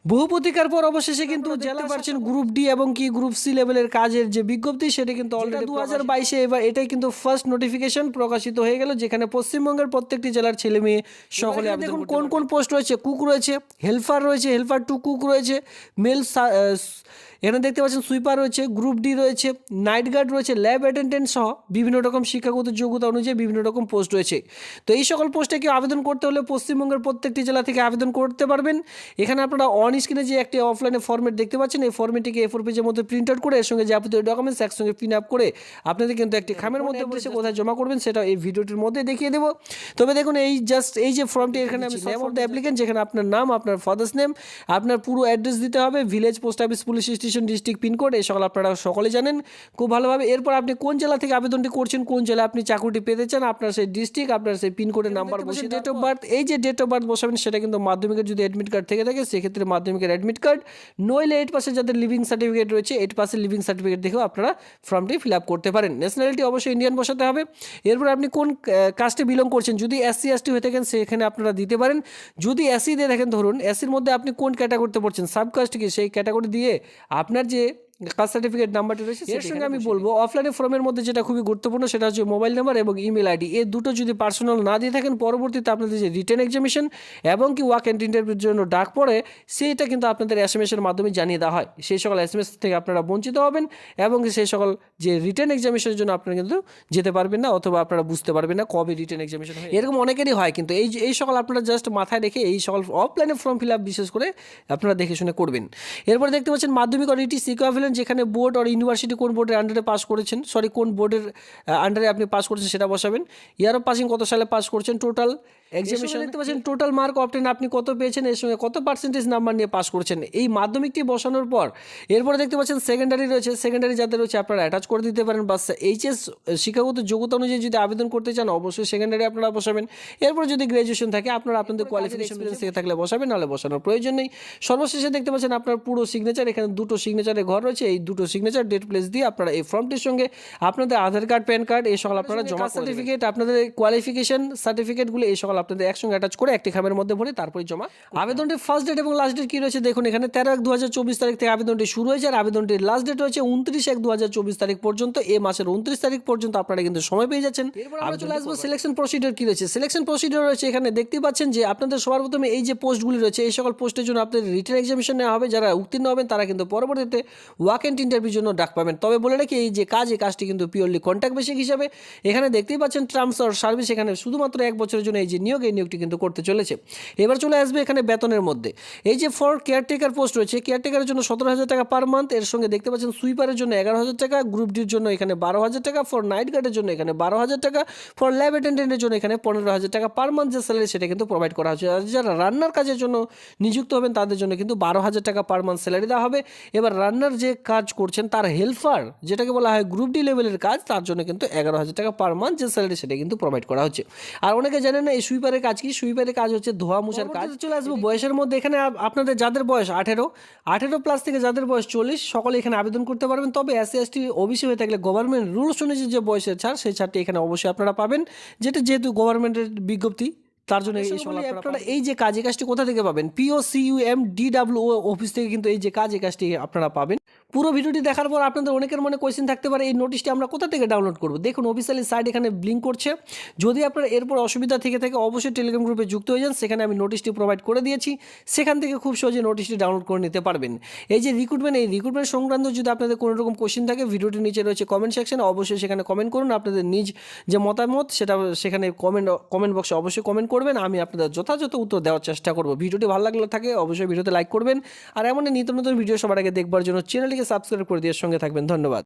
বহু প্রতীক্ষার পর অবশেষে কিন্তু জেলা পাচ্ছেন গ্রুপ ডি এবং কি গ্রুপ সি লেভেলের কাজের যে বিজ্ঞপ্তি সেটা কিন্তু অলরেডি 2022-এ এবার এটাই কিন্তু ফার্স্ট নোটিফিকেশন প্রকাশিত হয়ে গেল, যেখানে পশ্চিমবঙ্গের প্রত্যেকটি জেলার ছেলে মেয়ে সকলে দেখুন কোন কোন পোস্ট রয়েছে। কুক রয়েছে, হেল্পার রয়েছে, হেল্পার টু কুক রয়েছে, মেল এখানে দেখতে পাচ্ছেন সুইপার রয়েছে, গ্রুপ ডি রয়েছে, নাইট গার্ড রয়েছে, ল্যাব অ্যাটেন্ডেন্ট সহ বিভিন্ন রকম শিক্ষাগত যোগ্যতা অনুযায়ী বিভিন্ন রকম পোস্ট রয়েছে। তো এই সকল পোস্টে কেউ আবেদন করতে হলে পশ্চিমবঙ্গের প্রত্যেকটি জেলা থেকে আবেদন করতে পারবেন। এখানে আপনারা অন স্ক্রিনে যে একটি অফলাইনে ফর্মেট দেখতে পাচ্ছেন, এই ফর্মেটটিকে A4 পেজের মধ্যে প্রিন্ট আউট করে এর সঙ্গে যাবতীয় ডকুমেন্টস একসঙ্গে পিন আপ করে আপনাদের কিন্তু একটি খামের মধ্যে বসে কোথায় জমা করবেন সেটা এই ভিডিওটির মধ্যে দেখিয়ে দেবো। তবে দেখুন এই যে ফর্মটি এখানে আমি নেম অফ দ্য অ্যাপ্লিকেন্ট, যেখানে আপনার নাম, আপনার ফাদার্স নেম, আপনার পুরো অ্যাড্রেস দিতে হবে, village, post office, police station, district pin code, এই সকল আপনারা সকলে জানেন খুব ভালোভাবে। এরপর আপনি কোন জেলা থেকে আবেদনটি করছেন, কোন জেলায় আপনি চাকরিটি পেতে চান, আপনার সেই ডিস্ট্রিক্ট, আপনার সেই পিনকোডের নাম্বার বসে, ডেট অফ বার্থ, এই যে ডেট অফ বার্থ বসাবেন সেটা কিন্তু মাধ্যমিকের যদি অ্যাডমিট কার্ড থেকে থাকে সেক্ষেত্রে মাধ্যমিকের অ্যাডমিট কার্ড, নইলে 8% যাদের লিভিং সার্টিফিকেট রয়েছে 8% লিভিং সার্টিফিকেট দেখেও আপনারা ফর্মটি ফিল আপ করতে পারেন। ন্যাশনালিটি অবশ্যই ইন্ডিয়ান বসাতে হবে। এরপর আপনি কোন কাস্টে বিলং করছেন, যদি SC ST হয়ে থাকেন সেখানে আপনারা দিতে পারেন। যদি SC দিয়ে থাকেন, ধরুন SCর মধ্যে আপনি কোন ক্যাটাগরিতে পড়ছেন, সাবকাস্ট কি, সেই ক্যাটাগরি দিয়ে আপনার যে কাস্ট সার্টিফিকেট নাম্বারটি রয়েছে এর সঙ্গে আমি বলবো অফলাইনে ফর্মের মধ্যে যেটা খুবই গুরুত্বপূর্ণ সেটা হচ্ছে মোবাইল নাম্বার এবং ইমেল আইডি। এই দুটো যদি পার্সোনাল না দিয়ে থাকেন, পরবর্তীতে আপনাদের যে রিটেন এক্সামিনেশন এবং কি ওয়াক এন্ড ইন্টারভিউর জন্য ডাক পড়ে সেইটা কিন্তু আপনাদের SMS-এর মাধ্যমে জানিয়ে দেওয়া হয়। সেই সকল SMS থেকে আপনারা বঞ্চিত হবেন এবং সেই সকল যে রিটেন এক্সামিনেশনের জন্য আপনারা কিন্তু যেতে পারবেন না, অথবা আপনারা বুঝতে পারবেন না কবে রিটেন এক্সামিনেশন হয়। এরকম অনেকেরই হয়, কিন্তু এই সকল আপনারা জাস্ট মাথায় রেখে এই সকল অফলাইনে ফর্ম ফিল আপ বিশেষ করে আপনারা দেখে শুনে করবেন। এরপর দেখতে পাচ্ছেন মাধ্যমিক আর ETC ইকুইভ্যালেন্ট, যেখানে বোর্ড আর ইউনিভার্সিটি কোন বোর্ডের আন্ডারে পাস করেছেন, কোন বোর্ডের আন্ডারে আপনি পাস করেছেন সেটা বসাবেন। ইয়ার অফ পাসিং কত সালে পাস করছেন, টোটাল এক্সামিনেশন দেখতে পাচ্ছেন, টোটাল মার্ক অবটেন আপনি কত পেয়েছেন, এর সঙ্গে কত পার্সেন্টেজ নাম্বার নিয়ে পাস করছেন এই মাধ্যমিকটি বসানোর পর। এরপরে দেখতে পাচ্ছেন সেকেন্ডারি রয়েছে, সেকেন্ডারি যাদের রয়েছে আপনারা অ্যাটাচ করে দিতে পারেন, বা HS শিক্ষাগত যোগ্যতা অনুযায়ী যদি আবেদন করতে চান অবশ্যই সেকেন্ডারি আপনারা বসাবেন। এরপর যদি গ্র্যাজুয়েশন থাকে আপনারা আপনাদের কোয়ালিফিকেশন থেকে থাকলে বসাবেন, নাহলে বসানোর প্রয়োজন নেই। সর্বশেষে দেখতে পাচ্ছেন আপনার পুরো সিগনেচার, এখানে দুটো সিগনেচারের ঘর রয়েছে, এই দুটো সিগনেচার ডেট প্লেস দিয়ে আপনারা এই ফর্মটির সঙ্গে আপনাদের আধার কার্ড, প্যান কার্ড, এই সকল আপনারা জমা সার্টিফিকেট, আপনাদের কোয়ালিফিকেশন সার্টিফিকেটগুলো এই সকল আপনাদের একসঙ্গে অ্যাটাচ করে একটি খামের মধ্যে ভরে তারপরে জমা। আবেদনটির ফার্স্ট ডেট এবং লাস্ট ডেট কি রয়েছে দেখুন, এখানে 13/1/2024 তারিখ থেকে আবেদনটি শুরু হয়েছে আর আবেদনটির লাস্ট ডেট রয়েছে 29/1/2024 তারিখ পর্যন্ত। এই মাসের 29 তারিখ পর্যন্ত আপনারা কিন্তু সময় পেয়ে যাচ্ছেন। এরপর আমরা চলে আসবো সিলেকশন প্রসিডিওর কি রয়েছে। সিলেকশন প্রসিডিওর রয়েছে এখানে দেখতেই পাচ্ছেন যে আপনাদের সবার প্রথমে এই যে পোস্টগুলি রয়েছে এই সকল পোস্টের জন্য আপনাদের রিটেন এক্সামিনেশন নেওয়া হবে। যারা উত্তীর্ণ হবেন তারা কিন্তু পরবর্তীতে ওয়াক এন্ড ইন্টারভিউর জন্য ডাক পাবেন। তবে বলে রাখি এই যে কাজ, এই কাজটি কিন্তু পিওরলি কন্ট্রাক্ট বেসিক হিসাবে। এখানে দেখতেই পাচ্ছেন টার্মস অর সার্ভিস, এখানে শুধুমাত্র 1 বছরের জন্য এই যে নিয়োগটি কিন্তু করতে চলেছে। এবার চলে আসবে এখানে বেতনের মধ্যে। এই যে ফর কেয়ারটেকার পোস্ট রয়েছে, কেয়ারটেকারের জন্য 17,000 টাকা পার মান্থ। এর সঙ্গে দেখতে পাচ্ছেন সুইপারের জন্য 11,000 টাকা, গ্রুপ ডির জন্য এখানে 12,000 টাকা, ফর নাইট গার্ডের জন্য এখানে 12,000 টাকা, ফর ল্যাব অ্যাটেন্ডেন্টের জন্য এখানে 15,000 টাকা পার মান্থ যে স্যালারি সেটা কিন্তু প্রোভাইড করা হচ্ছে। আর যারা রান্নার কাজের জন্য নিযুক্ত হবেন তাদের জন্য কিন্তু 12,000 টাকা পার মান্থ স্যালারি দেওয়া হবে। এবার রান্নার যে কাজ করছেন তার হেল্পার, যেটাকে বলা হয় গ্রুপ ডি লেভেলের কাজ, তার জন্য কিন্তু 11,000 টাকা পার মান্থ যে স্যালারি সেটা কিন্তু প্রোভাইড করা হচ্ছে। আর অনেকে জানেন না এই সুইপারের কাজ কি। সুইপারের কাজ হচ্ছে ধোয়া মোছার কাজ। চলে আসবো বয়সের মধ্যে। এখানে আপনাদের যাদের বয়স 18 প্লাস থেকে যাদের বয়স 40 সকলে এখানে আবেদন করতে পারবেন। তবে SC ST OBC হয়ে থাকলে গভর্নমেন্ট রুলস অনুযায়ী যে বয়সের ছাড়, সেই ছাড়টি এখানে অবশ্যই আপনারা পাবেন, যেহেতু গভর্নমেন্টের বিজ্ঞপ্তি, তার জন্য আপনারা এই যে কাজটি কোথা থেকে পাবেন, POCUMDWO অফিস থেকে কিন্তু এই যে কাজটি আপনারা পাবেন। পুরো ভিডিওটি দেখার পর আপনাদের অনেকের মনে কোয়েশ্চেন থাকতে পারে এই নোটিশটি আমরা কোথা থেকে ডাউনলোড করব। দেখুন অফিসিয়ালি সাইট এখানে ব্লিঙ্ক করছে। যদি আপনার এরপর অসুবিধা থেকে থাকে অবশ্যই টেলিগ্রাম গ্রুপে যুক্ত হয়ে যান, সেখানে আমি নোটিশটি প্রোভাইড করে দিয়েছি, সেখান থেকে খুব সহজে নোটিশটি ডাউনলোড করে নিতে পারবেন। এই যে রিক্রুটমেন্ট সংক্রান্ত যদি আপনাদের কোনো রকম কোয়েশ্চেন থাকে ভিডিওটির নিচে রয়েছে কমেন্ট সেকশনে, অবশ্যই সেখানে কমেন্ট করুন। আপনাদের নিজ যে মতামত সেটা সেখানে কমেন্ট বক্সে অবশ্যই কমেন্ট করবেন, আমি আপনাদের যথাযথ উত্তর দেওয়ার চেষ্টা করব। ভিডিওটি ভালো লাগলে থাকে অবশ্যই ভিডিওতে লাইক করবেন, আর এমন নিত্য নতুন ভিডিও সবার আগে দেখবার জন্য চ্যানেলটিকে সাবস্ক্রাইব করে দিয়ে সঙ্গে থাকবেন। ধন্যবাদ।